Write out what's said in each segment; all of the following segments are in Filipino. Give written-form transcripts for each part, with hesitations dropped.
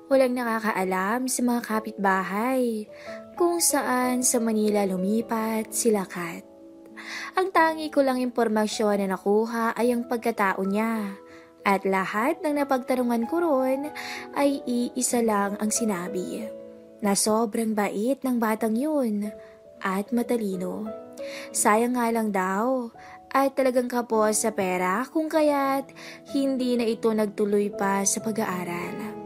Walang nakakaalam sa mga kapitbahay kung saan sa Manila lumipat sila Kat. Ang tangi ko lang impormasyon na nakuha ay ang pagkatao niya. At lahat ng napagtanungan ko ron ay iisa lang ang sinabi. Na sobrang bait ng batang yun at matalino. Sayang nga lang daw at talagang kapos sa pera kung kaya't hindi na ito nagtuloy pa sa pag-aaral.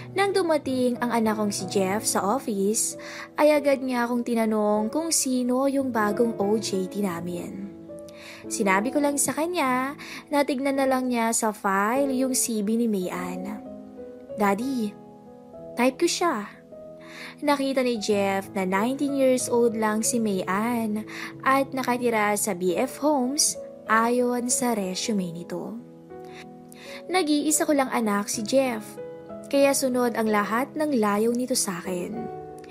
Nang dumating ang anak kong si Jeff sa office, ay agad niya akong tinanong kung sino yung bagong OJT namin. Sinabi ko lang sa kanya na tignan na lang niya sa file yung CB ni Mayan. Daddy, type ko siya. Nakita ni Jeff na 19 years old lang si Mayan at nakatira sa BF Homes ayon sa resume nito. Nag-iisa ko lang anak si Jeff. Kaya sunod ang lahat ng layaw nito sa akin.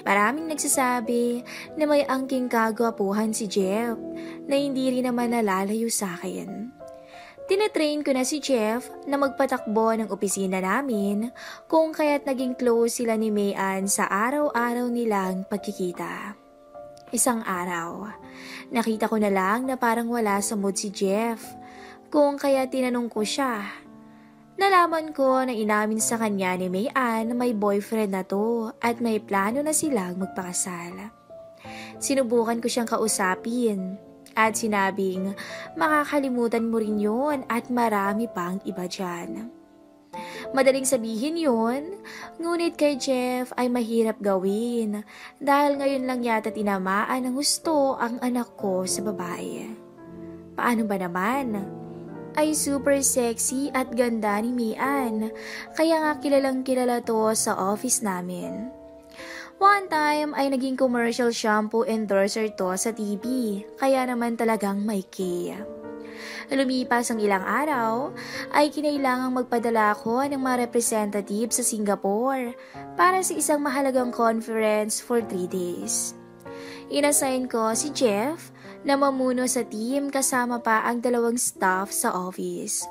Maraming nagsasabi na may angking kagwapuhan si Jeff na hindi rin naman nalalayo sa akin. Tinetrain ko na si Jeff na magpatakbo ng opisina namin kung kaya't naging close sila ni Mayan sa araw-araw nilang pagkikita. Isang araw, nakita ko na lang na parang wala sa mood si Jeff kung kaya tinanong ko siya. Nalaman ko na inamin sa kanya ni Mayan na may boyfriend na to at may plano na silang magpakasal. Sinubukan ko siyang kausapin at sinabing makakalimutan mo rin yun at marami pang iba dyan. Madaling sabihin yun, ngunit kay Jeff ay mahirap gawin dahil ngayon lang yata tinamaan ng gusto ang anak ko sa babae. Paano ba naman? Ay super sexy at ganda ni Mayan, kaya nga kilalang kilala to sa office namin. One time ay naging commercial shampoo endorser to sa TV, kaya naman talagang may key. Lumipas ang ilang araw, ay kinailangang magpadala ako ng mga representative sa Singapore para sa isang mahalagang conference for 3 days. Inassign ko si Jeff na mamuno sa team kasama pa ang 2 staff sa office.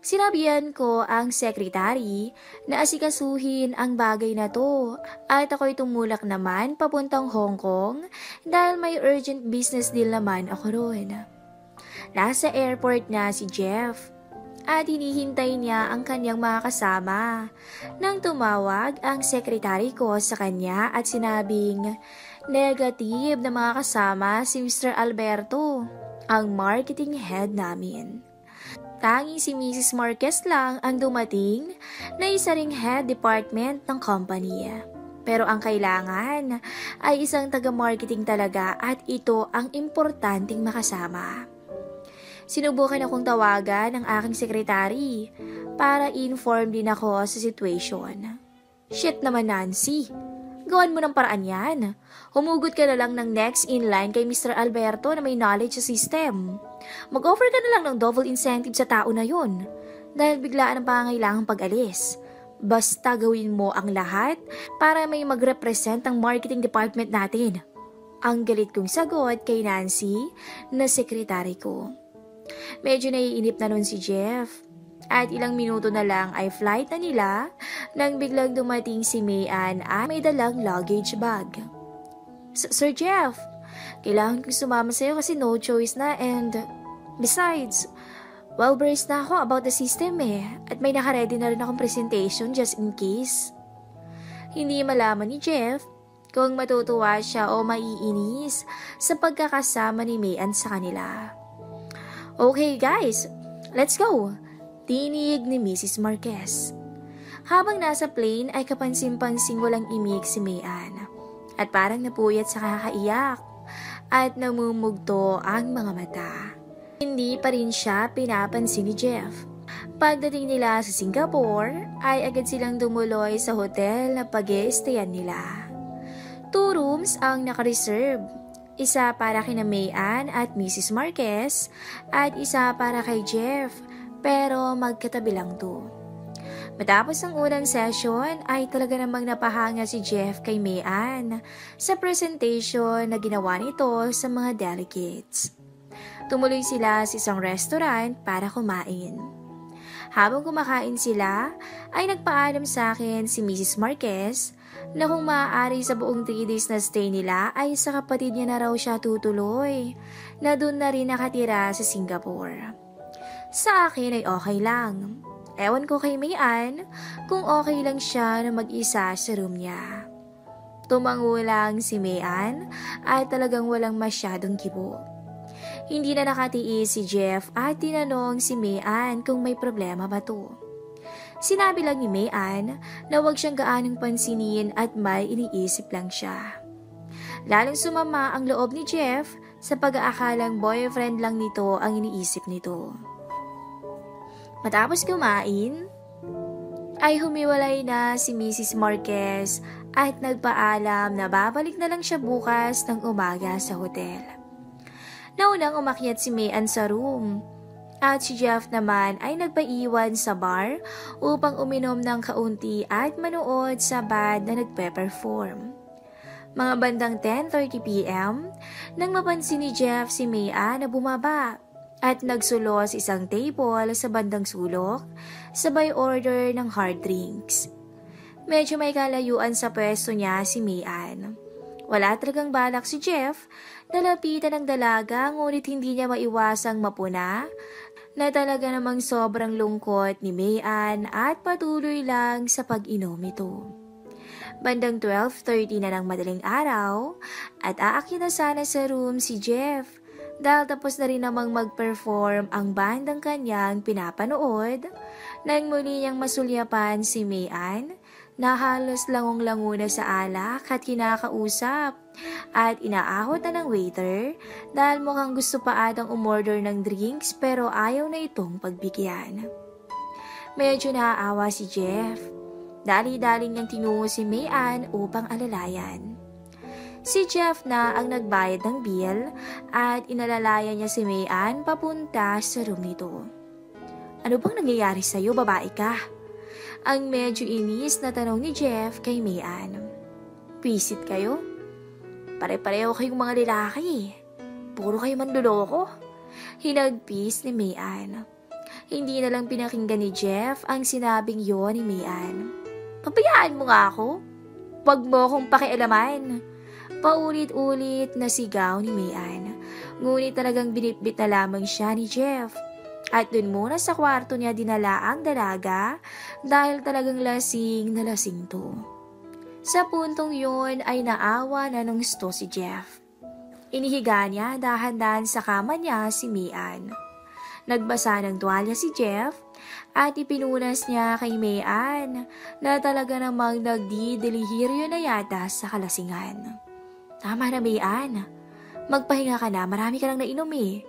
Sinabihan ko ang secretary na asikasuhin ang bagay na to at ako'y tumulak naman papuntang Hong Kong dahil may urgent business deal naman ako roon. Nasa airport na si Jeff at hinihintay niya ang kanyang mga kasama nang tumawag ang secretary ko sa kanya at sinabing negative na mga kasama si Mr. Alberto, ang marketing head namin. Tanging si Mrs. Marquez lang ang dumating na isa ring head department ng company. Pero ang kailangan ay isang taga-marketing talaga at ito ang importanteng makasama. Sinubukan akong tawagan ng aking sekretary para inform din ako sa situation. Shit naman Nancy! Gawan mo ng paraan yan. Humugot ka na lang ng next in line kay Mr. Alberto na may knowledge sa system. Mag-offer ka na lang ng double incentive sa tao na yun dahil biglaan ang pangangailangang pag-alis. Basta gawin mo ang lahat para may mag-represent ang marketing department natin. Ang galit kong sagot kay Nancy na sekretary ko. Medyo naiinip na nun si Jeff. At ilang minuto na lang ay flight na nila nang biglang dumating si Mayan at may dalang luggage bag. Sir Jeff, kailangan kong sumama sa'yo kasi no choice na and besides, well-versed na ako about the system at may nakaredy na rin akong presentation just in case. Hindi malaman ni Jeff kung matutuwa siya o maiinis sa pagkakasama ni Mayan sa kanila. Okay guys, let's go! Tinig ni Mrs. Marquez. Habang nasa plane ay kapansin-pansing walang imik si Mayan at parang napuyat sa kakaiyak at namumugto ang mga mata. Hindi pa rin siya pinapansin ni Jeff. Pagdating nila sa Singapore ay agad silang dumuloy sa hotel na pag-e-stayan nila. 2 rooms ang nakareserve. Isa para kina Mayan at Mrs. Marquez at isa para kay Jeff. Pero magkatabi lang to. Matapos ang unang session ay talaga namang napahanga si Jeff kay Mayan sa presentation na ginawa nito sa mga delegates. Tumuloy sila sa isang restaurant para kumain. Habang kumakain sila, ay nagpaalam sa akin si Mrs. Marquez na kung maaari sa buong 3 days na stay nila ay sa kapatid niya na raw siya tutuloy, na doon na rin nakatira sa Singapore. Sa akin ay okay lang. Ewan ko kay Mayan kung okay lang siya na mag-isa sa room niya. Tumango lang si Mayan at talagang walang masyadong kibo. Hindi na nakatiis si Jeff at tinanong si Mayan kung may problema ba to. Sinabi lang ni Mayan na huwag siyang gaanong pansinin at may iniisip lang siya. Lalong sumama ang loob ni Jeff sa pag-aakalang boyfriend lang nito ang iniisip nito. Matapos kumain, ay humiwalay na si Mrs. Marquez at nagpaalam na babalik na lang siya bukas ng umaga sa hotel. Naunang umakyat si Mayan sa room at si Jeff naman ay nagpaiwan sa bar upang uminom ng kaunti at manood sa band na nagpe-perform. Mga bandang 10:30 p.m. nang mapansin ni Jeff si Mayan na bumaba at nagsulo sa isang table sa bandang sulok sabay order ng hard drinks. Medyo may kalayuan sa pwesto niya si Mayan. Wala talagang balak si Jeff na lapitan ng dalaga ngunit hindi niya maiwasang mapuna na talaga namang sobrang lungkot ni Mayan at patuloy lang sa pag-inom ito. Bandang 12:30 na ng madaling araw at aakyat na sana sa room si Jeff dahil tapos na rin namang mag-perform ang bandang kanyang pinapanood nang muli niyang masulyapan si Mayan na halos langong-lango na sa alak at kinakausap at inaahot na ng waiter dahil mukhang gusto pa atang umorder ng drinks pero ayaw na itong pagbigyan. Medyo naaawa si Jeff. Dali-daling niyang tinungo si Mayan upang alalayan. Si Jeff na ang nagbayad ng bill at inalalayan niya si Mayan papunta sa room nito. Ano bang nangyayari sa'yo, babae ka? Ang medyo inis na tanong ni Jeff kay Mayan. Pisit kayo? Pare-pareho kayong mga lalaki. Puro kayo manluloko. Hinagpis ni Mayan. Hindi na lang pinakinggan ni Jeff ang sinabing yon ni Mayan. Pabayaan mo nga ako. Huwag mo akong pakialaman. Paulit-ulit na sigaw ni Mayan. Ngunit talagang binitbit na lamang siya ni Jeff. At dun muna sa kwarto niya dinala ang dalaga dahil talagang lasing na lasing to. Sa puntong yun ay naawa na ng gusto si Jeff. Inihiga niya dahan-dahan sa kama niya si Mayan. Nagbasa ng tuwalya si Jeff at ipinunas niya kay Mayan na talaga namang nagdidelihirio na yata sa kalasingan. Tama na Mayan, magpahinga ka na, marami ka lang nainom eh.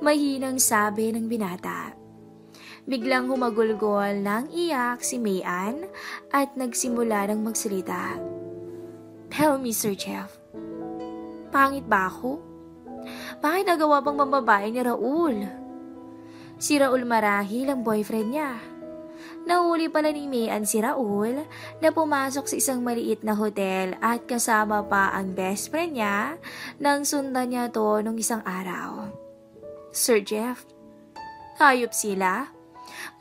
Mahinang sabi ng binata. Biglang humagulgol ng iyak si Mayan at nagsimula ng magsalita. Tell me, Sir Jeff, pangit ba ako? Bakit nagawa bang mambabae ni Raul? Si Raul marahil ang boyfriend niya. Nahuli pala ni Mayan si Raul na pumasok sa isang maliit na hotel at kasama pa ang best friend niya nang sundan niya to nung isang araw. Sir Jeff, hayop sila.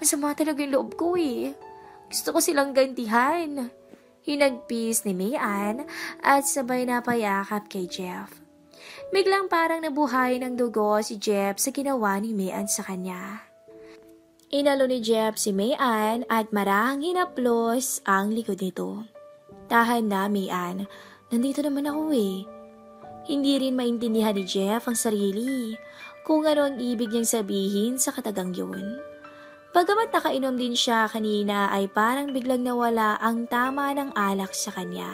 Masama talaga yung loob ko eh. Gusto ko silang gantihan. Hinagpis ni Mayan at sabay na payakap kay Jeff. Biglang parang nabuhay ng dugo si Jeff sa ginawa ni Mayan sa kanya. Inalo ni Jeff si Mayan at marahang hinaplos ang likod nito. Tahan na Mayan, nandito naman ako eh. Hindi rin maintindihan ni Jeff ang sarili kung ano ang ibig niyang sabihin sa katagang yun. Bagamat nakainom din siya kanina ay parang biglang nawala ang tama ng alak sa kanya.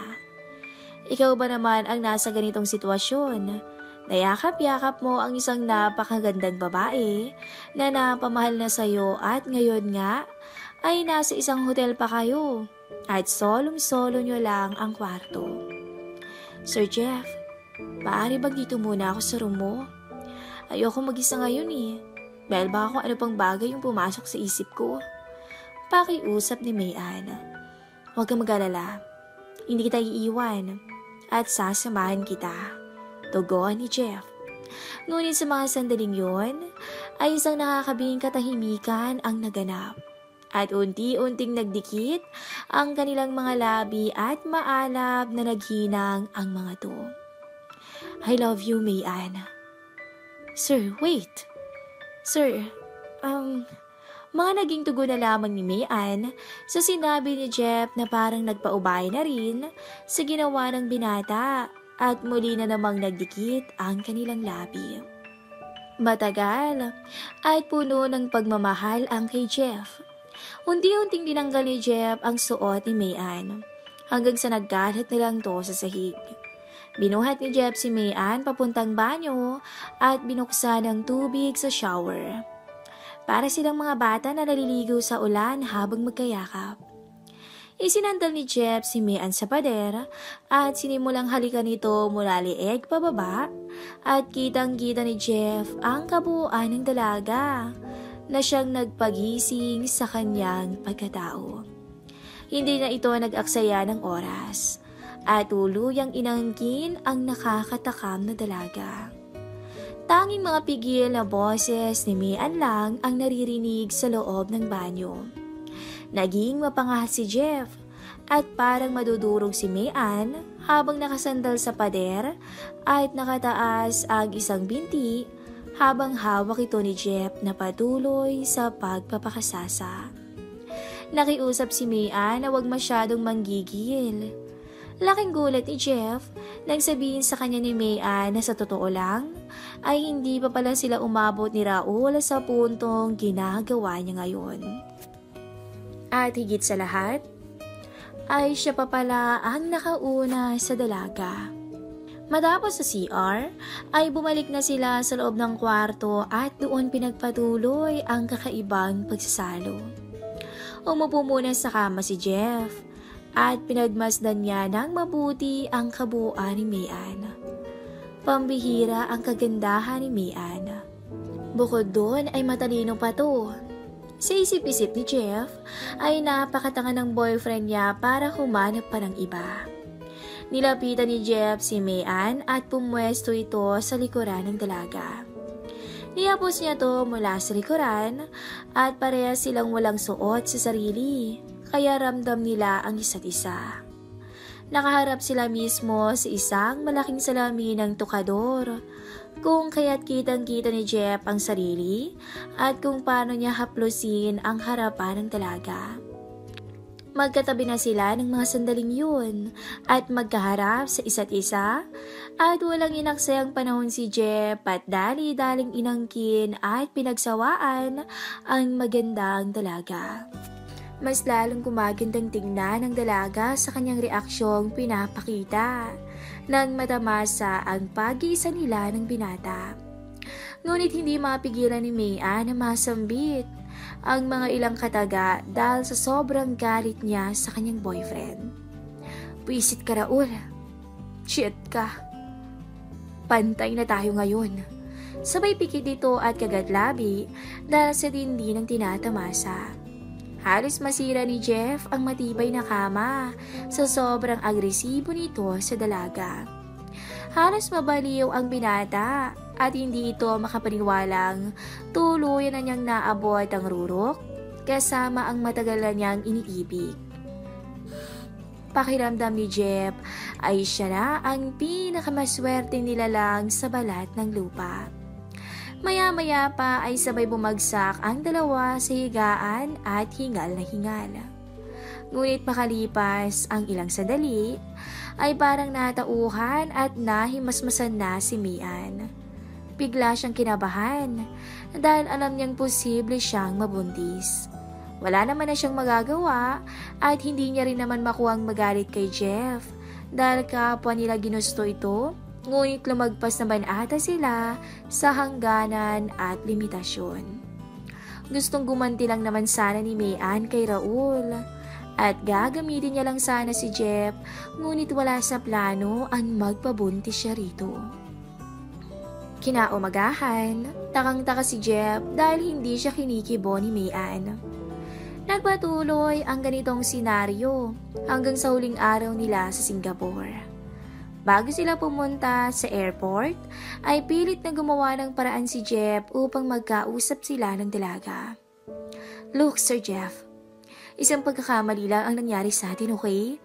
Ikaw ba naman ang nasa ganitong sitwasyon? Nayakap-yakap mo ang isang napakagandang babae na napamahal na sayo at ngayon nga ay nasa isang hotel pa kayo at solong-solo nyo lang ang kwarto. Sir Jeff, maaari bang dito muna ako sa room mo? Ayoko mag-isa ngayon eh. Dahil baka kung ano pang bagay yung pumasok sa isip ko. Pakiusap ni Mayan. Huwag kang mag-alala. Hindi kita iiwan. At sasamahan kita. Tugon ni Jeff. Ngunit sa mga sandaling yon, ay isang nakakabing katahimikan ang naganap. At unti-unting nagdikit ang kanilang mga labi at maalab na naghinang ang mga to. I love you, Mayan. Sir, wait. Sir, mga naging tugon na lamang ni Mayan sa sinabi ni Jeff na parang nagpaubay na rin sa ginawa ng binata at muli na namang nagdikit ang kanilang labi. Matagal at puno ng pagmamahal ang kay Jeff. Unti-unting tinanggal ni Jeff ang suot ni Mayan hanggang sa nagkalat na lang to sa sahig. Binuhat ni Jeff si Mayan papuntang banyo at binuksan ang tubig sa shower. Para silang mga bata na naliligo sa ulan habang magkayakap. Isinandal ni Jeff si Mayan sa pader at sinimulang halikan nito mula lieg pababa at kitang-kita ni Jeff ang kabuuan ng dalaga na siyang nagpagising sa kanyang pagkatao. Hindi na ito nag-aksaya ng oras at tuluyang inangkin ang nakakatakam na dalaga. Tanging mga pigil na boses ni Mayan lang ang naririnig sa loob ng banyo. Naging mapangahas si Jeff at parang madudurog si Mayan habang nakasandal sa pader at nakataas ang isang binti habang hawak ito ni Jeff na patuloy sa pagpapakasasa. Nakiusap si Mayan na huwag masyadong manggigil. Laking gulat ni Jeff nang sabihin sa kanya ni Mayan na sa totoo lang ay hindi pa pala sila umabot ni Raul sa puntong ginagawa niya ngayon. At higit sa lahat, ay siya pa pala ang nakauna sa dalaga. Matapos sa CR, ay bumalik na sila sa loob ng kwarto at doon pinagpatuloy ang kakaibang pagsasalo. Umupo muna sa kama si Jeff at pinagmasdan niya ng mabuti ang kabuuan ni Mayan. Pambihira ang kagandahan ni Mayan. Bukod doon ay matalino pa to. Sa isip-isip ni Jeff ay napakatanga ng boyfriend niya para humanap pa ng iba. Nilapitan ni Jeff si Mayan at pumwesto ito sa likuran ng dalaga. Niyapos niya to mula sa likuran at parehas silang walang suot sa sarili, kaya ramdam nila ang isa't isa. Nakaharap sila mismo sa isang malaking salamin ng tukador, kung kaya't kitang-kita ni Jeff ang sarili at kung paano niya haplusin ang harapan ng dalaga. Magkatabi na sila ng mga sandaling yun at magkaharap sa isa't isa at walang inaksayang panahon si Jeff at dali-daling inangkin at pinagsawaan ang magandang dalaga. Mas lalong gumagandang tingnan ng dalaga sa kanyang reaksyong pinapakita nang matamasa ang pag-iisa nila ng binata. Ngunit hindi mapigilan ni Mayan na masambit ang mga ilang kataga dahil sa sobrang galit niya sa kanyang boyfriend. Puisit ka, Raul. Shit ka. Pantay na tayo ngayon. Sabay pikit dito at kagatlabi dahil sa tindi ng tinatamasa. Halos masira ni Jeff ang matibay na kama sa sobrang agresibo nito sa dalaga. Halos mabaliw ang binata at hindi ito makapaniwalang tuluyan na niyang naabot ang rurok kasama ang matagal na niyang iniibig. Pakiramdam ni Jeff ay siya na ang pinakamaswerteng nilalang sa balat ng lupa. Maya-maya pa ay sabay bumagsak ang dalawa sa higaan at hingal na hingal. Ngunit makalipas ang ilang sandali, ay parang natauhan at nahimasmasan na si Mayan. Bigla siyang kinabahan dahil alam niyang posible siyang mabuntis. Wala naman na siyang magagawa at hindi niya rin naman makuhang magalit kay Jeff dahil kapwa nila ginusto ito. Ngunit lumagpas naman ata sila sa hangganan at limitasyon. Gustong gumanti lang naman sana ni Mayan kay Raul at gagamitin niya lang sana si Jeff, ngunit wala sa plano ang magpabuntis siya rito. Kinaumagahan, takang-taka si Jeff dahil hindi siya kinikibo ni Mayan. Nagpatuloy ang ganitong senaryo hanggang sa huling araw nila sa Singapore. Bago sila pumunta sa airport, ay pilit na gumawa ng paraan si Jeff upang magkausap sila ng dalaga. Look, Sir Jeff, Isang pagkakamali lang ang nangyari sa atin, okay?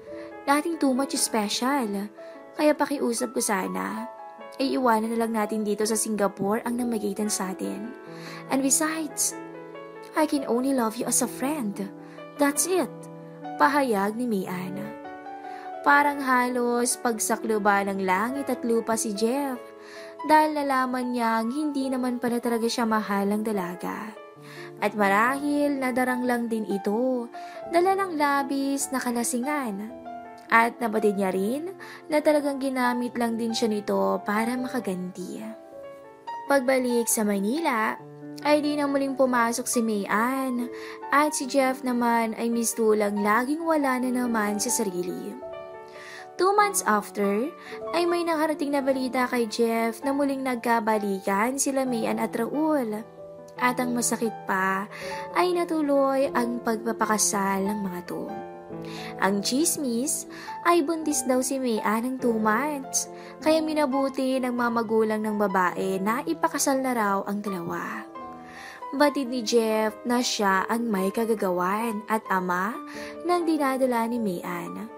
Nothing too much special. Kaya pakiusap ko sana, ay iwanan na lang natin dito sa Singapore ang namagitan sa atin. And besides, I can only love you as a friend. That's it. Pahayag ni Mian. Parang halos pagsakluba ng langit at lupa si Jeff dahil nalaman niyang hindi naman pala talaga siya mahal ng dalaga. At marahil nadarang lang din ito, dala ng labis na kalasingan. At nabatid niya rin na talagang ginamit lang din siya nito para makaganti. Pagbalik sa Manila, ay di na muling pumasok si Mian at si Jeff naman ay mistulang laging wala na naman sa sarili. 2 months after, ay may nakarating na balita kay Jeff na muling nagkabalikan sila Mian at Raul. At ang masakit pa ay natuloy ang pagpapakasal ng mga to. Ang chismis ay buntis daw si Mian ng 2 months, kaya minabuti ng mga magulang ng babae na ipakasal na raw ang dalawa. Batid ni Jeff na siya ang may kagagawan at ama ng dinadala ni Mian.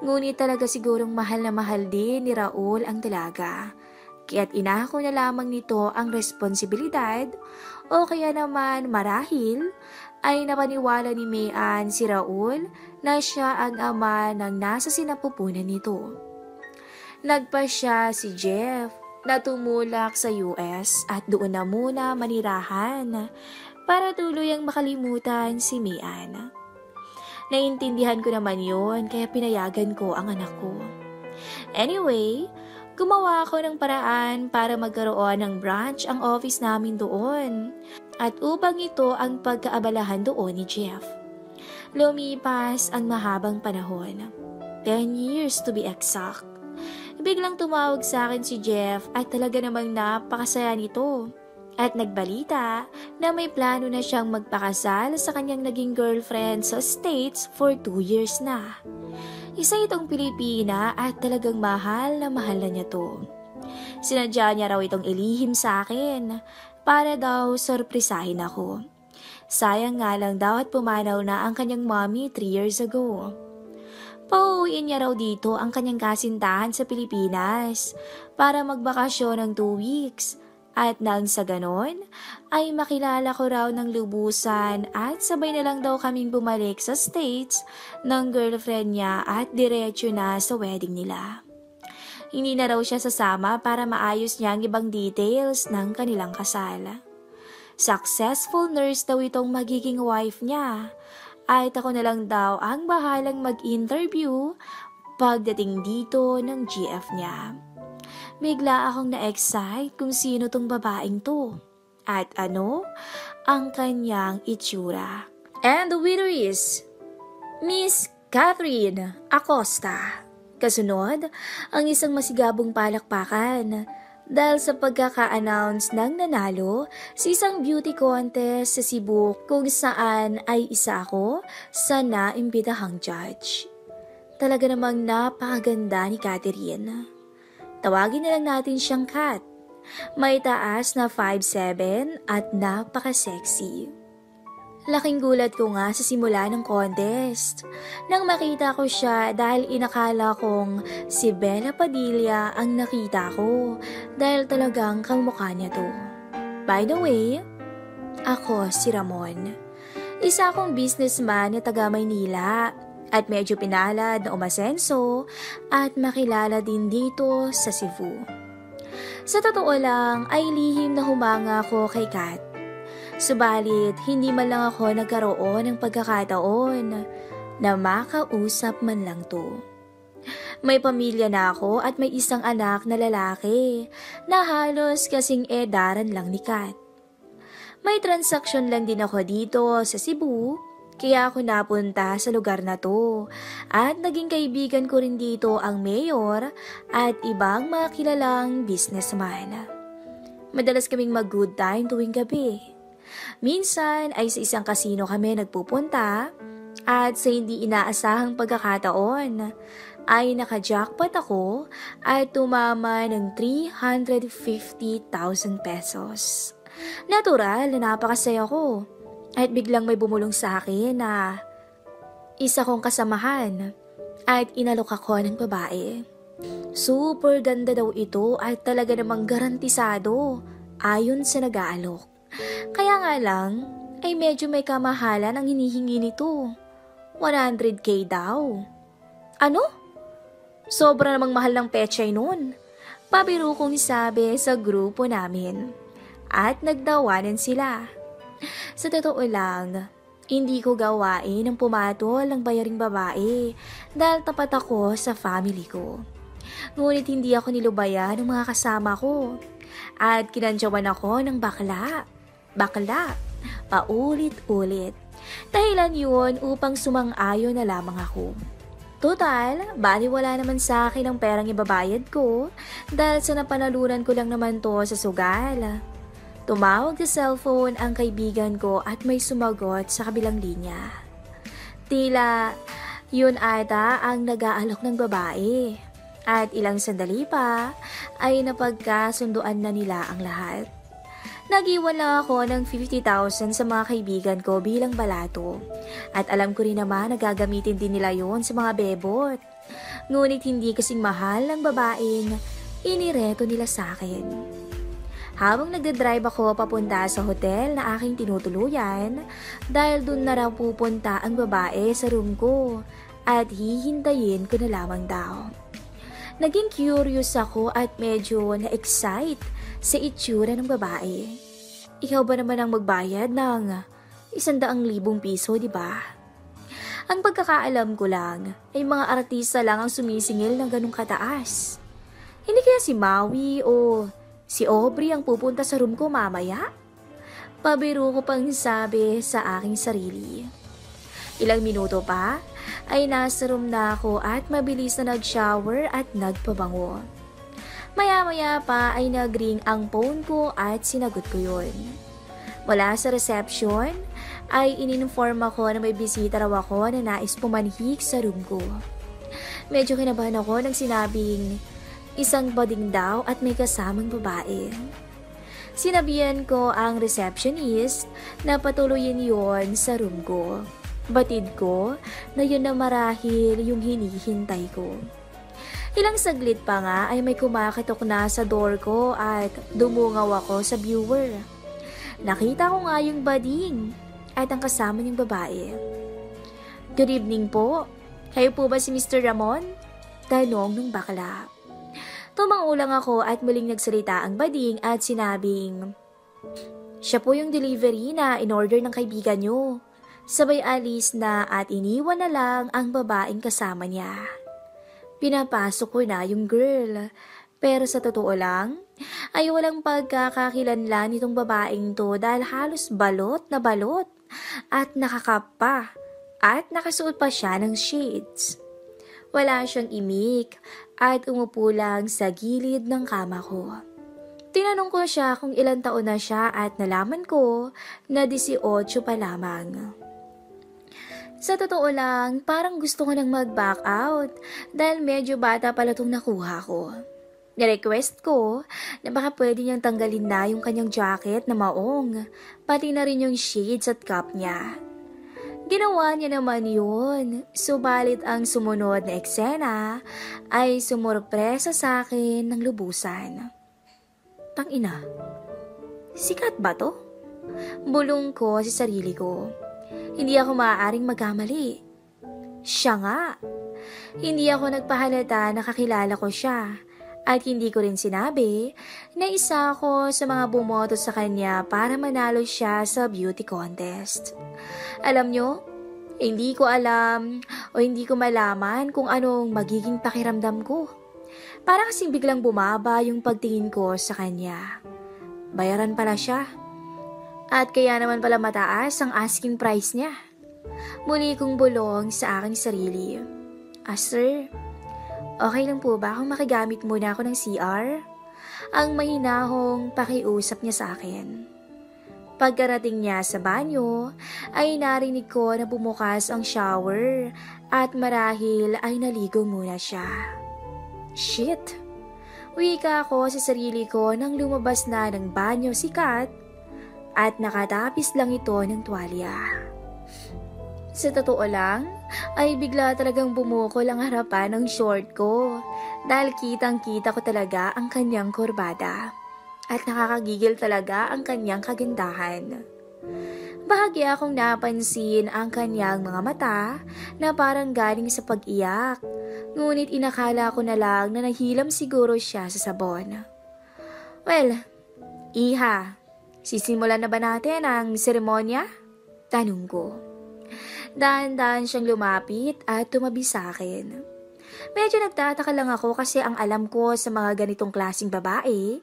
Ngunit talaga sigurong mahal na mahal din ni Raul ang dalaga. Kaya't inako na lamang nito ang responsibilidad o kaya naman marahil ay napaniwala ni Mian si Raul na siya ang ama ng nasa sinapupunan nito. Nagpasya si Jeff na tumulak sa US at doon na muna manirahan para tuluyang makalimutan si Mian. Naiintindihan ko naman yun kaya pinayagan ko ang anak ko. Anyway, gumawa ako ng paraan para magkaroon ng branch ang office namin doon at upang ito ang pagkaabalahan doon ni Jeff. Lumipas ang mahabang panahon, 10 years to be exact. Biglang tumawag sa akin si Jeff at talaga namang napakasaya nito. At nagbalita na may plano na siyang magpakasal sa kanyang naging girlfriend sa States for 2 years na. Isa itong Pilipina at talagang mahal na niya to. Sinadya niya raw itong ilihim sa akin para daw sorpresahin ako. Sayang nga lang daw at pumanaw na ang kanyang mommy 3 years ago. Pauwiin niya raw dito ang kanyang kasintahan sa Pilipinas para magbakasyon ng 2 weeks. At nang sa ganon, ay makilala ko raw ng lubusan at sabay na lang daw kaming bumalik sa States ng girlfriend niya at diretso na sa wedding nila. Hindi na raw siya sasama para maayos niya ang ibang details ng kanilang kasal. Successful nurse daw itong magiging wife niya at ako na lang daw ang bahalang mag-interview pagdating dito ng GF niya. Bigla akong na-excite kung sino tong babaeng to at ano ang kanyang itsura. And the winner is Miss Catherine Acosta. Kasunod, ang isang masigabong palakpakan dahil sa pagkaka-announce ng nanalo sa isang beauty contest sa Cebu kung saan ay isa ako sa naimbitahang judge. Talaga namang napakaganda ni Catherine. Tawagin na lang natin siyang Kat. May taas na 5'7" at napaka-sexy. Laking gulat ko nga sa simula ng contest nang makita ko siya dahil inakala kong si Bella Padilla ang nakita ko dahil talagang kamukha niya to. By the way, ako si Ramon. Isa akong businessman na taga Maynila. At medyo pinalad na umasenso at makilala din dito sa Cebu. Sa totoo lang ay lihim na humanga ako kay Kat. Subalit hindi man lang ako nagkaroon ng pagkakataon na makausap man lang to. May pamilya na ako at may isang anak na lalaki na halos kasing edaran lang ni Kat. May transaksyon lang din ako dito sa Cebu. Kaya ako napunta sa lugar na to at naging kaibigan ko rin dito ang mayor at ibang mga kilalang businessman. Madalas kaming mag-good time tuwing gabi. Minsan ay sa isang kasino kami nagpupunta at sa hindi inaasahang pagkakataon ay naka-jackpot ako at tumama ng 350,000 pesos. Natural na napakasaya ko. At biglang may bumulong sa akin na isa kong kasamahan at inalok ako ng babae. Super ganda daw ito at talaga namang garantisado ayon sa nag-aalok. Kaya nga lang ay medyo may kamahalan ang hinihingi nito. 100K daw. Ano? Sobra namang mahal ng pechay nun. Pabiro kong sabi sa grupo namin. At nagdawanan sila. Sa totoo lang, hindi ko gawain ang pumatol ng bayaring babae dahil tapat ako sa family ko. Ngunit hindi ako nilubayan ng mga kasama ko. At kinantyawan ako ng bakla. Paulit-ulit. Dahilan yun upang sumang-ayon na lamang ako. Total, baliwala naman sa akin ang perang ibabayad ko dahil sa napanalunan ko lang naman to sa sugal. Tumawag sa cellphone ang kaibigan ko at may sumagot sa kabilang linya. Tila, yun ata ang nag-aalok ng babae. At ilang sandali pa ay napagkasunduan na nila ang lahat. Nag-iwan lang ako ng 50,000 sa mga kaibigan ko bilang balato. At alam ko rin naman na gagamitin din nila yon sa mga bebot. Ngunit hindi kasing mahal ng babaeng inireto nila sa akin. Habang nagdadrive ako papunta sa hotel na aking tinutuluyan, dahil dun na raw pupunta ang babae sa room ko at hihintayin ko na lamang daw. Naging curious ako at medyo na-excite sa itsura ng babae. Ikaw ba naman ang magbayad ng 100,000 piso, di ba? Ang pagkakaalam ko lang ay mga artista lang ang sumisingil ng ganung kataas. Hindi kaya si Maui o si Aubrey ang pupunta sa room ko mamaya? Pabiro ko pang sabi sa aking sarili. Ilang minuto pa ay nasa room na ako at mabilis na nag-shower at nagpabango. Maya-maya pa ay nag-ring ang phone ko at sinagot ko yun. Mula sa reception ay ininform ako na may bisita raw ako na nais pumanhik sa room ko. Medyo kinabahan ako nang sinabing isang bading daw at may kasamang babae. Sinabihan ko ang receptionist na patuloyin yon sa room ko. Batid ko na yun na marahil yung hinihintay ko. Ilang saglit pa nga ay may kumakitok na sa door ko at dumungaw ako sa viewer. Nakita ko nga yung bading at ang kasama niyang babae. Good evening po. Kayo po ba si Mr. Ramon? Tanong ng bakla. Tumangulang ako at muling nagsalita ang bading at sinabing, siya po yung delivery na in-order ng kaibigan niyo. Sabay alis na at iniwan na lang ang babaeng kasama niya. Pinapasok ko na yung girl. Pero sa totoo lang, ay walang pagkakakilanlan nitong babaeng to dahil halos balot na balot at nakakapa at nakasuot pa siya ng shades. Wala siyang imik at umupo lang sa gilid ng kama ko. Tinanong ko siya kung ilang taon na siya at nalaman ko na 18 pa lamang. Sa totoo lang, parang gusto ko nang mag-back out dahil medyo bata pala itong nakuha ko. Nirequest ko na baka pwede niyang tanggalin na yung kanyang jacket na maong, pati na rin yung shades at cap niya. Ginawa niya naman yun, subalit ang sumunod na eksena ay sumurpresa sa akin ng lubusan. Tangina, sikat ba to? Bulong ko sa sarili ko. Hindi ako maaaring magkamali. Siya nga. Hindi ako nagpahalata na kakilala ko siya. At hindi ko rin sinabi na isa ako sa mga bumoto sa kanya para manalo siya sa beauty contest. Alam nyo, hindi ko alam o hindi ko malaman kung anong magiging pakiramdam ko. Para kasing biglang bumaba yung pagtingin ko sa kanya. Bayaran pala siya. At kaya naman pala mataas ang asking price niya. Muli kong bulong sa aking sarili. Sir, okay lang po ba kung makigamit muna ako ng CR? Ang mahinahong pakiusap niya sa akin. Pagkarating niya sa banyo, ay narinig ko na bumukas ang shower at marahil ay naligo muna siya. Shit! Wika ako sa sarili ko nang lumabas na ng banyo si Kat at nakatapis lang ito ng tuwalya. Sa totoo lang, ay bigla talagang bumukol ang harapan ng short ko dahil kitang-kita ko talaga ang kanyang kurbada at nakakagigil talaga ang kanyang kagandahan. Bahagya akong napansin ang kanyang mga mata na parang galing sa pag-iyak, ngunit inakala ko na lang na nahilam siguro siya sa sabon. Well, Iha, sisimulan na ba natin ang seremonya? Tanong ko. Dahan-dahan siyang lumapit at tumabi sa akin. Medyo nagtataka lang ako kasi ang alam ko sa mga ganitong klaseng babae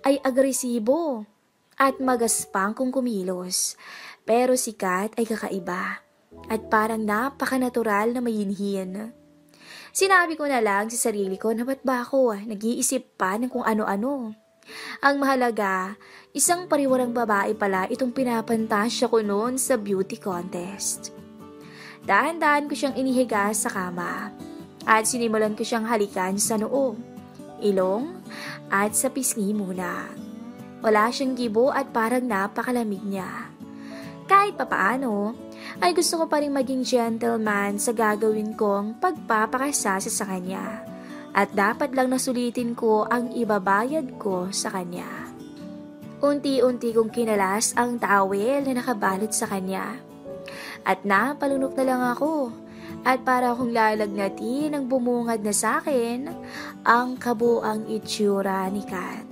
ay agresibo at magaspang kung kumilos. Pero si Kat ay kakaiba at parang napaka-natural na mayinhin. Sinabi ko na lang sa sarili ko na ba't ba ako nag-iisip pa ng kung ano-ano. Ang mahalaga, isang pariwarang babae pala itong pinapantasya ko noon sa beauty contest. Dahan-dahan ko siyang inihiga sa kama at sinimulan ko siyang halikan sa noo, ilong at sa pisngi muna. Wala siyang gibo at parang napakalamig niya. Kahit papaano, ay gusto ko pa rin maging gentleman sa gagawin kong pagpapakasasa sa kanya. At dapat lang nasulitin ko ang ibabayad ko sa kanya. Unti-unti kong kinalas ang towel na nakabalot sa kanya. At napalunok na lang ako. At para akong lalagnatin ang bumungad na sa akin ang kabuang itsura ni Kat.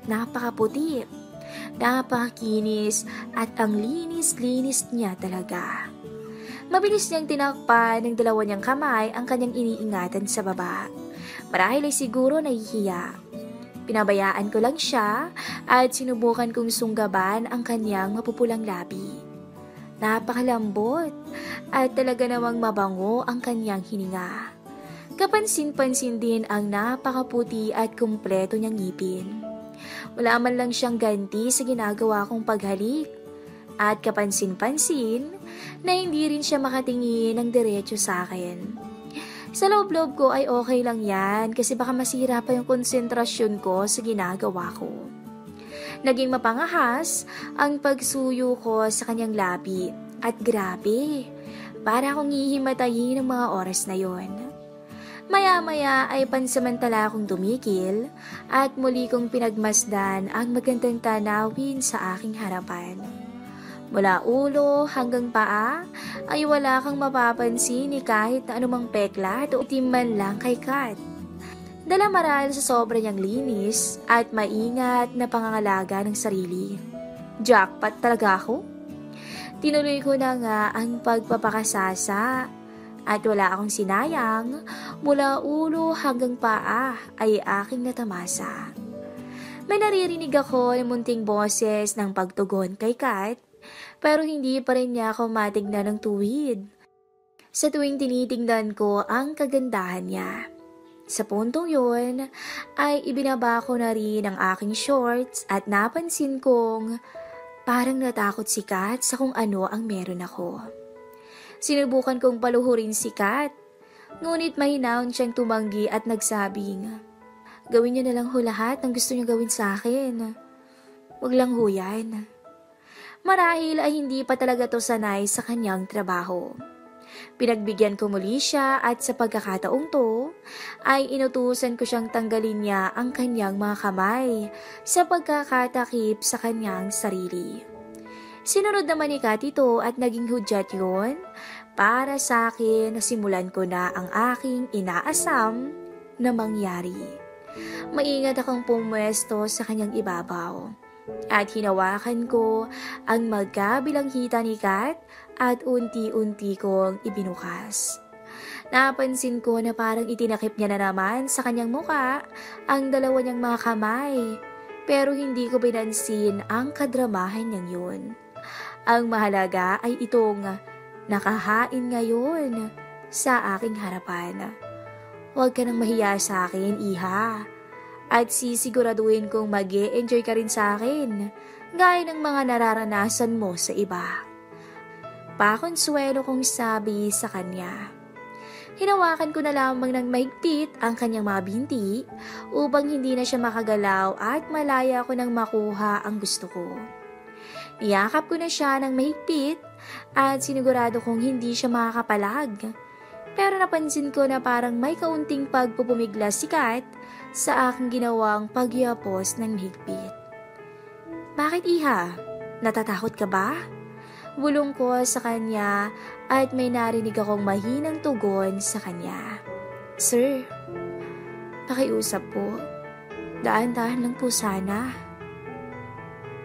Napakaputi, napakakinis at ang linis-linis niya talaga. Mabilis niyang tinakpan ng dalawa niyang kamay ang kanyang iniingatan sa baba. Marahil ay siguro nahihiya. Pinabayaan ko lang siya at sinubukan kong sunggaban ang kanyang mapupulang labi. Napakalambot at talaga namang mabango ang kanyang hininga. Kapansin-pansin din ang napakaputi at kumpleto niyang ngipin. Wala man lang siyang ganti sa ginagawa kong paghalik. At kapansin-pansin na hindi rin siya makatingin ng diretso sa akin. Sa loob-loob ko ay okay lang yan kasi baka masira pa yung konsentrasyon ko sa ginagawa ko. Naging mapangahas ang pagsuyo ko sa kanyang labi at grabe, para akong hihimatayin ng mga oras na yon. Maya-maya ay pansamantala akong dumikil at muli kong pinagmasdan ang magandang tanawin sa aking harapan. Mula ulo hanggang paa ay wala kang mapapansin ni kahit na anumang peklat o itim man lang kay Kat. Dala marahil sa sobra niyang linis at maingat na pangangalaga ng sarili. Jackpot talaga ako. Tinuloy ko na nga ang pagpapakasasa at wala akong sinayang, mula ulo hanggang paa ay aking natamasa. May naririnig ako ng munting boses ng pagtugon kay Kat, pero hindi pa rin niya ako matignan ng tuwid. Sa tuwing tinitingnan ko ang kagandahan niya. Sa puntong yun, ay ibinaba ko na rin ang aking shorts at napansin kong parang natakot si Kat sa kung ano ang meron ako. Sinubukan kong paluhurin si Kat, ngunit mahinaon siyang tumanggi at nagsabing, "Gawin niyo na lang ho lahat ng gusto niyo gawin sa akin. Wag lang ho yan." Marahil ay hindi pa talaga to sanay sa kanyang trabaho. Pinagbigyan ko muli siya at sa pagkakataong to, ay inutusan ko siyang tanggalin niya ang kanyang mga kamay sa pagkakatakip sa kanyang sarili. Sinunod naman ni Kat ito at naging hudyat yun para sa akin na simulan ko na ang aking inaasam na mangyari. Maingat akong pumwesto sa kanyang ibabaw. At hinawakan ko ang magkabilang hita ni Kat at unti-unti kong ibinukas. Napansin ko na parang itinakip niya na naman sa kanyang muka ang dalawa niyang mga kamay, pero hindi ko pinansin ang kadramahan niyang yun. Ang mahalaga ay itong nakahain ngayon sa aking harapan. Huwag ka nang mahiya sa akin, Iha. At sisiguraduhin kong mag-e-enjoy ka rin sa akin, gaya ng mga nararanasan mo sa iba. Pakonsuelo kong sabi sa kanya. Hinawakan ko na lamang ng mahigpit ang kanyang mga binti upang hindi na siya makagalaw at malaya ko nang makuha ang gusto ko. Niyakap ko na siya ng mahigpit at sinigurado kong hindi siya makakapalag. Pero napansin ko na parang may kaunting pagpupumiglas si Kat sa aking ginawang pagyapos ng mahigpit. Bakit iha? Natatakot ka ba? Bulong ko sa kanya at may narinig akong mahinang tugon sa kanya. Sir, pakiusap po. Daan-daan lang po sana.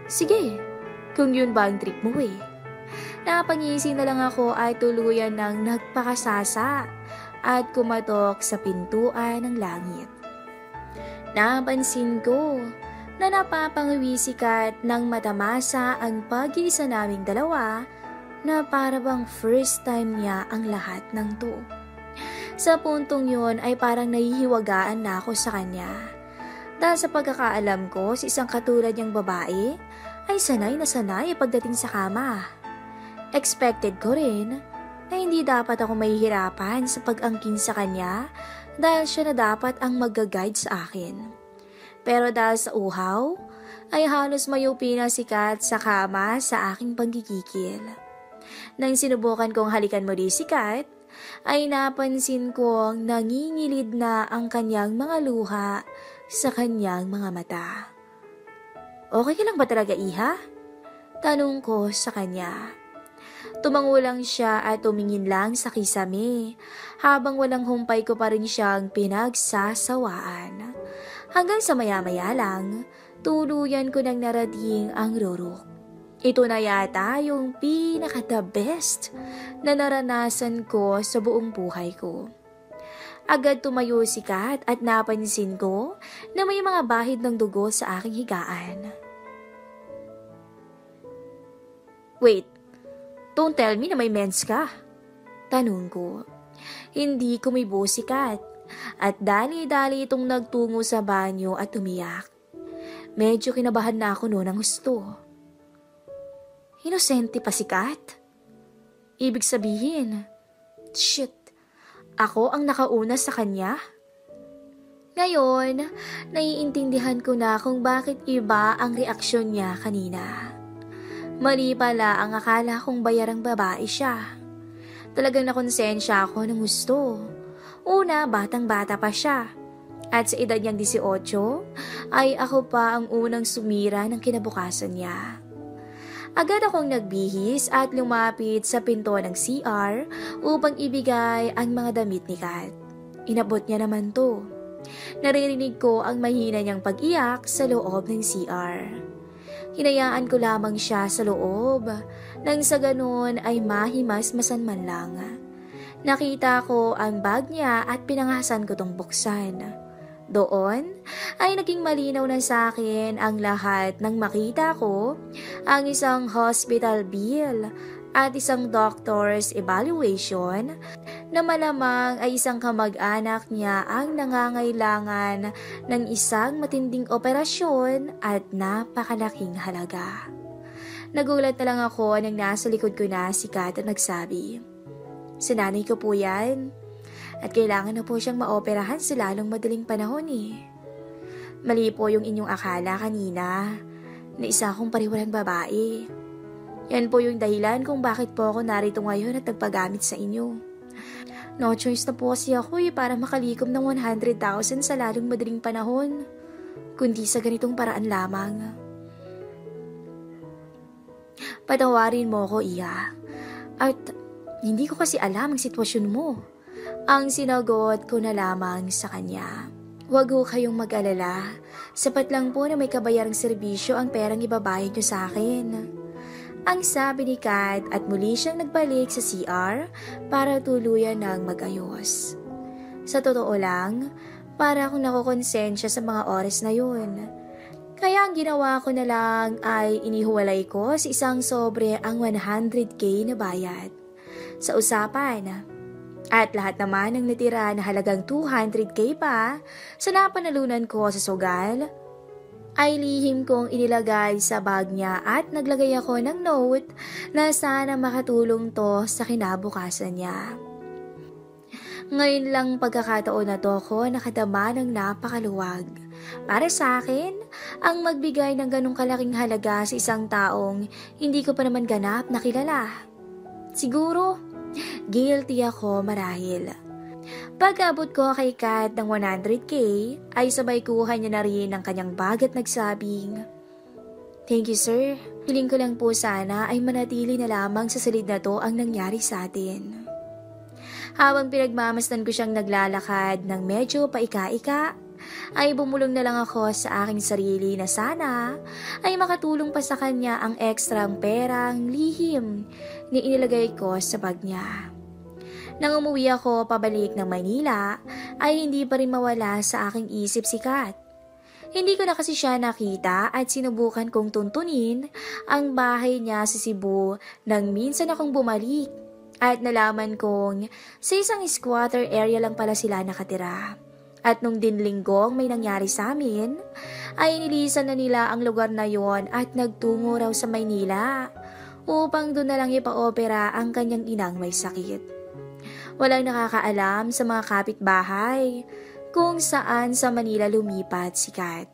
Sige, kung yun ba ang trip mo eh. Napangising na lang ako ay tuluyan ng nagpakasasa at kumatok sa pintuan ng langit. Napansin ko na napapangwisikat ng matamasa ang pag-iisa naming dalawa na para bang first time niya ang lahat ng to. Sa puntong yun ay parang nahihiwagaan na ako sa kanya. Dahil sa pagkakaalam ko, si isang katulad niyang babae ay sanay na sanay pagdating sa kama. Expected ko rin na hindi dapat ako mahihirapan sa pag-angkin sa kanya dahil siya na dapat ang mag-guide sa akin. Pero dahil sa uhaw, ay halos mayupi na si Kat sa kama sa aking panggigigil. Nang sinubukan kong halikan muli si Kat, ay napansin kong nangingilid na ang kanyang mga luha sa kanyang mga mata. Okay ka lang ba talaga, iha? Tanong ko sa kanya. Tumango lang siya at tumingin lang sa kisame habang walang humpay ko pa rin siyang pinagsasawaan. Hanggang sa maya-maya lang, tuluyan ko nang narading ang rurok. Ito na yata yung pinaka-the best na naranasan ko sa buong buhay ko. Agad tumayo si Kat at napansin ko na may mga bahid ng dugo sa aking higaan. Wait, don't tell me na may mens ka. Tanong ko. Hindi kumibo si Kat at dali-dali itong nagtungo sa banyo at umiyak. Medyo kinabahan na ako noon ng gusto. Inosente pa si Kat? Ibig sabihin, shit, ako ang nakauna sa kanya? Ngayon, naiintindihan ko na kung bakit iba ang reaksyon niya kanina. Mali pala ang akala kong bayarang babae siya. Talagang nakonsensya ako ng gusto. Una, batang-bata pa siya. At sa edad niyang 18, ay ako pa ang unang sumira ng kinabukasan niya. Agad akong nagbihis at lumapit sa pinto ng CR upang ibigay ang mga damit ni Kat. Inabot niya naman to. Naririnig ko ang mahina niyang pag-iyak sa loob ng CR. Hinayaan ko lamang siya sa loob nang sa ganun ay mahimasmasan man lang. Nakita ko ang bag niya at pinangasan ko tong buksan. Doon ay naging malinaw na sa akin ang lahat nang makita ko ang isang hospital bill at isang doctor's evaluation na malamang ay isang kamag-anak niya ang nangangailangan ng isang matinding operasyon at napakalaking halaga. Nagulat na lang ako nang nasa likod ko na si Kat at nagsabi, "Sa nanay ko po yan. At kailangan na po siyang maoperahan sa lalong madaling panahon eh. Mali po yung inyong akala kanina na isa akong pariwalang babae. Yan po yung dahilan kung bakit po ako narito ngayon at nagpagamit sa inyo. No choice na po kasi ako para makalikom ng 100,000 sa lalong madaling panahon, kundi sa ganitong paraan lamang. Patawarin mo ko, Iya. At hindi ko kasi alam ang sitwasyon mo." Ang sinagot ko na lamang sa kanya. "Huwag ho kayong mag-alala. Sapat lang po na may kabayarang serbisyo ang perang ibabayad niyo sa akin." Ang sabi ni Kat at muli siyang nagbalik sa CR para tuluyan ng mag-ayos. Sa totoo lang, para akong nakukonsensya sa mga oras na yun. Kaya ang ginawa ko na lang ay inihuwalay ko sa isang sobre ang 100K na bayad. Sa usapan, at lahat naman ng natira na halagang 200K pa sa napanalunan ko sa sugal, ay lihim kong inilagay sa bag niya at naglagay ako ng note na sana makatulong to sa kinabukasan niya. Ngayon lang pagkakataon na to ko nakadama ng napakaluwag. Para sa akin, ang magbigay ng ganong kalaking halaga sa isang taong hindi ko pa naman ganap na kilala. Siguro, guilty ako marahil. Pag-abot ko kay Kat ng 100k, ay sabay kuha niya na rin ng kanyang bag at nagsabing, "Thank you sir, hiling ko lang po sana ay manatili na lamang sa silid na to ang nangyari sa atin." Habang pinagmamasdan ko siyang naglalakad ng medyo paika-ika, ay bumulong na lang ako sa aking sarili na sana ay makatulong pa sa kanya ang ekstrang perang lihim na inilagay ko sa bag niya. Nang umuwi ako pabalik ng Maynila, ay hindi pa rin mawala sa aking isip si Kat. Hindi ko na kasi siya nakita at sinubukan kong tuntunin ang bahay niya sa Cebu nang minsan akong bumalik at nalaman kong sa isang squatter area lang pala sila nakatira. At nung dinlinggong may nangyari sa amin, ay nilisan na nila ang lugar na yon at nagtungo raw sa Maynila upang doon na lang ipa-opera ang kanyang inang may sakit. Walang nakakaalam sa mga kapitbahay kung saan sa Manila lumipat si Kat.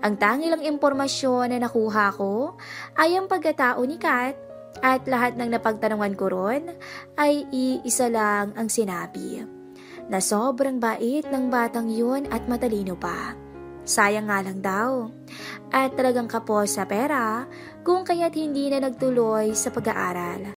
Ang tangi lang impormasyon na nakuha ko ay ang pagkatao ni Kat at lahat ng napagtanungan ko ron ay iisa lang ang sinabi, na sobrang bait ng batang yun at matalino pa. Sayang nga lang daw. At talagang kapos sa pera kung kaya't hindi na nagtuloy sa pag-aaral.